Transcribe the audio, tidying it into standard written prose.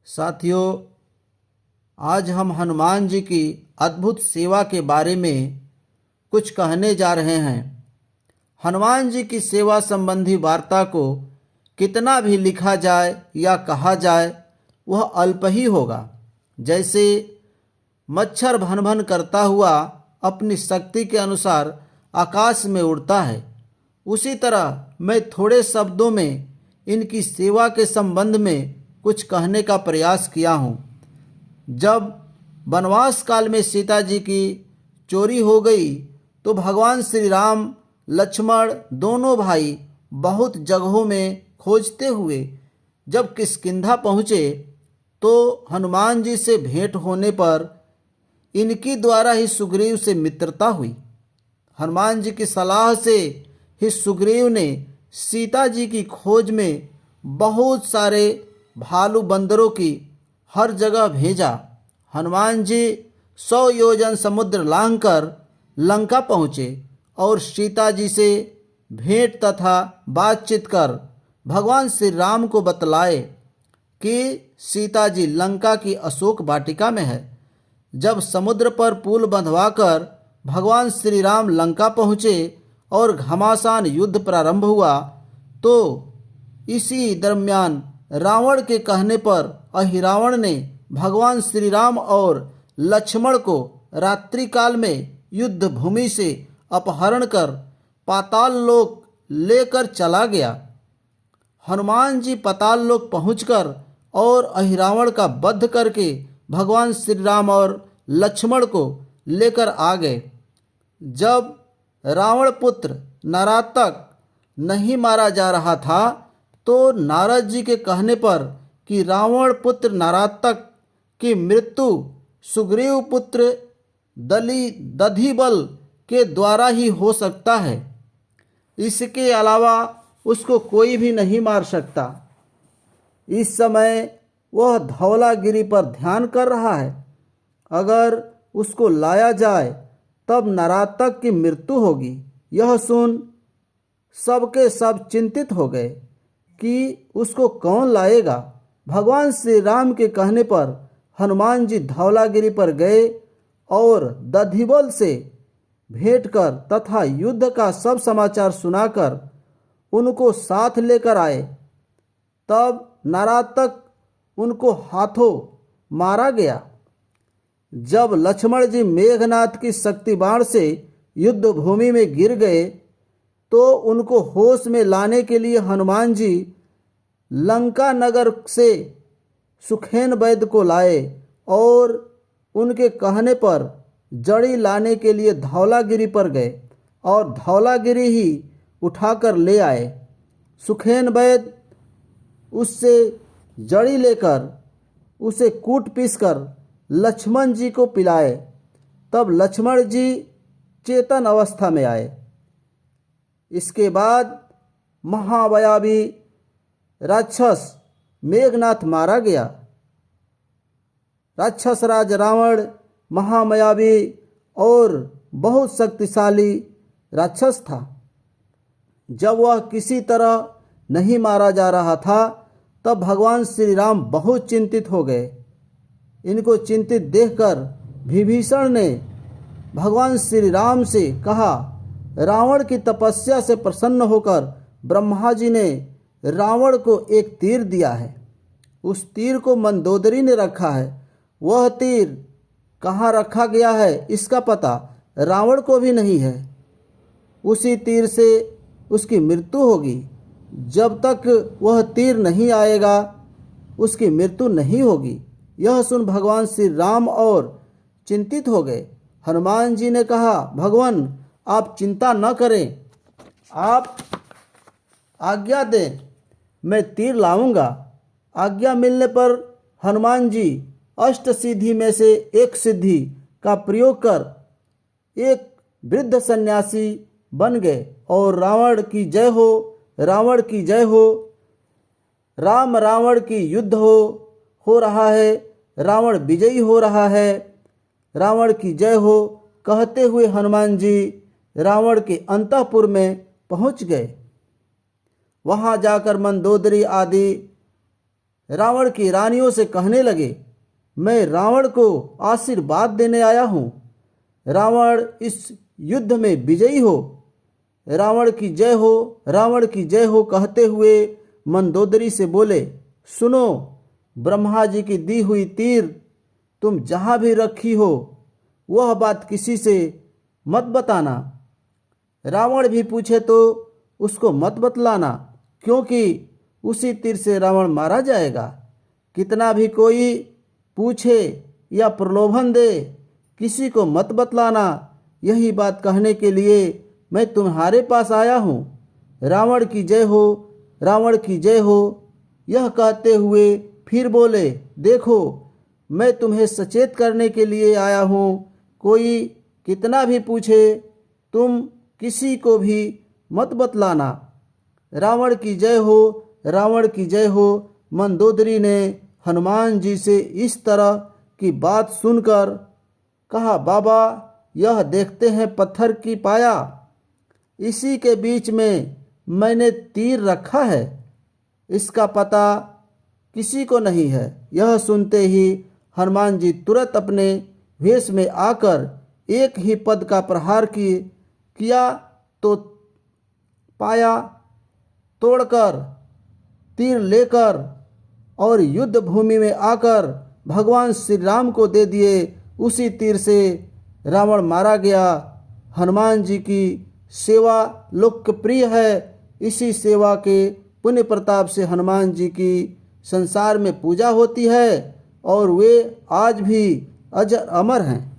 साथियों, आज हम हनुमान जी की अद्भुत सेवा के बारे में कुछ कहने जा रहे हैं। हनुमान जी की सेवा संबंधी वार्ता को कितना भी लिखा जाए या कहा जाए वह अल्प ही होगा। जैसे मच्छर भन भन करता हुआ अपनी शक्ति के अनुसार आकाश में उड़ता है, उसी तरह मैं थोड़े शब्दों में इनकी सेवा के संबंध में कुछ कहने का प्रयास किया हूँ। जब वनवास काल में सीता जी की चोरी हो गई तो भगवान श्री राम लक्ष्मण दोनों भाई बहुत जगहों में खोजते हुए जब किष्किंधा पहुँचे तो हनुमान जी से भेंट होने पर इनकी द्वारा ही सुग्रीव से मित्रता हुई। हनुमान जी की सलाह से ही सुग्रीव ने सीता जी की खोज में बहुत सारे भालू बंदरों की हर जगह भेजा। हनुमान जी 100 योजन समुद्र लांघकर लंका पहुँचे और सीता जी से भेंट तथा बातचीत कर भगवान श्री राम को बतलाए कि सीता जी लंका की अशोक वाटिका में है। जब समुद्र पर पुल बंधवाकर भगवान श्री राम लंका पहुँचे और घमासान युद्ध प्रारंभ हुआ तो इसी दरमियान रावण के कहने पर अहिरावण ने भगवान श्री राम और लक्ष्मण को रात्रि काल में युद्ध भूमि से अपहरण कर पाताल लोक लेकर चला गया। हनुमान जी पाताल लोक पहुंचकर और अहिरावण का वध करके भगवान श्री राम और लक्ष्मण को लेकर आ गए। जब रावण पुत्र नरातक नहीं मारा जा रहा था तो नारद जी के कहने पर कि रावण पुत्र नरातक की मृत्यु सुग्रीव पुत्र दधिबल के द्वारा ही हो सकता है, इसके अलावा उसको कोई भी नहीं मार सकता। इस समय वह धौलागिरी पर ध्यान कर रहा है, अगर उसको लाया जाए तब नरातक की मृत्यु होगी। यह सुन सबके सब चिंतित हो गए कि उसको कौन लाएगा। भगवान श्री राम के कहने पर हनुमान जी धौलागिरी पर गए और दधिबल से भेंट कर तथा युद्ध का सब समाचार सुनाकर उनको साथ लेकर आए। तब नरातक उनको हाथों मारा गया। जब लक्ष्मण जी मेघनाथ की शक्ति बाण से युद्ध भूमि में गिर गए तो उनको होश में लाने के लिए हनुमान जी लंका नगर से सुखेन वैद्य को लाए और उनके कहने पर जड़ी लाने के लिए धौलागिरी पर गए और धौलागिरी ही उठाकर ले आए। सुखेन वैद्य उससे जड़ी लेकर उसे कूट पीस कर लक्ष्मण जी को पिलाए। तब लक्ष्मण जी चेतन अवस्था में आए। इसके बाद महावयावी राक्षस मेघनाथ मारा गया। राक्षस राज रावण महामायावी और बहुत शक्तिशाली राक्षस था। जब वह किसी तरह नहीं मारा जा रहा था तब भगवान श्री राम बहुत चिंतित हो गए। इनको चिंतित देखकर विभीषण ने भगवान श्री राम से कहा, रावण की तपस्या से प्रसन्न होकर ब्रह्मा जी ने रावण को एक तीर दिया है। उस तीर को मंदोदरी ने रखा है। वह तीर कहाँ रखा गया है इसका पता रावण को भी नहीं है। उसी तीर से उसकी मृत्यु होगी। जब तक वह तीर नहीं आएगा उसकी मृत्यु नहीं होगी। यह सुन भगवान श्री राम और चिंतित हो गए। हनुमान जी ने कहा, भगवान आप चिंता न करें, आप आज्ञा दें, मैं तीर लाऊंगा। आज्ञा मिलने पर हनुमान जी अष्ट सिद्धि में से एक सिद्धि का प्रयोग कर एक वृद्ध सन्यासी बन गए और रावण की जय हो, रावण की जय हो, राम रावण की युद्ध हो रहा है, रावण विजयी हो रहा है, रावण की जय हो कहते हुए हनुमान जी रावण के अंतःपुर में पहुंच गए। वहां जाकर मंदोदरी आदि रावण की रानियों से कहने लगे, मैं रावण को आशीर्वाद देने आया हूँ। रावण इस युद्ध में विजयी हो। रावण की जय हो, रावण की जय हो कहते हुए मंदोदरी से बोले, सुनो, ब्रह्मा जी की दी हुई तीर तुम जहाँ भी रखी हो वह बात किसी से मत बताना। रावण भी पूछे तो उसको मत बतलाना, क्योंकि उसी तीर से रावण मारा जाएगा। कितना भी कोई पूछे या प्रलोभन दे, किसी को मत बतलाना। यही बात कहने के लिए मैं तुम्हारे पास आया हूँ। रावण की जय हो, रावण की जय हो। यह कहते हुए फिर बोले, देखो, मैं तुम्हें सचेत करने के लिए आया हूँ। कोई कितना भी पूछे तुम किसी को भी मत बतलाना। रावण की जय हो, रावण की जय हो। मंदोदरी ने हनुमान जी से इस तरह की बात सुनकर कहा, बाबा, यह देखते हैं पत्थर की पाया, इसी के बीच में मैंने तीर रखा है, इसका पता किसी को नहीं है। यह सुनते ही हनुमान जी तुरंत अपने वेश में आकर एक ही पद का प्रहार किया तो पाया तोड़कर तीर लेकर और युद्ध भूमि में आकर भगवान श्री राम को दे दिए। उसी तीर से रावण मारा गया। हनुमान जी की सेवा लोकप्रिय है। इसी सेवा के पुण्य प्रताप से हनुमान जी की संसार में पूजा होती है और वे आज भी अजर अमर हैं।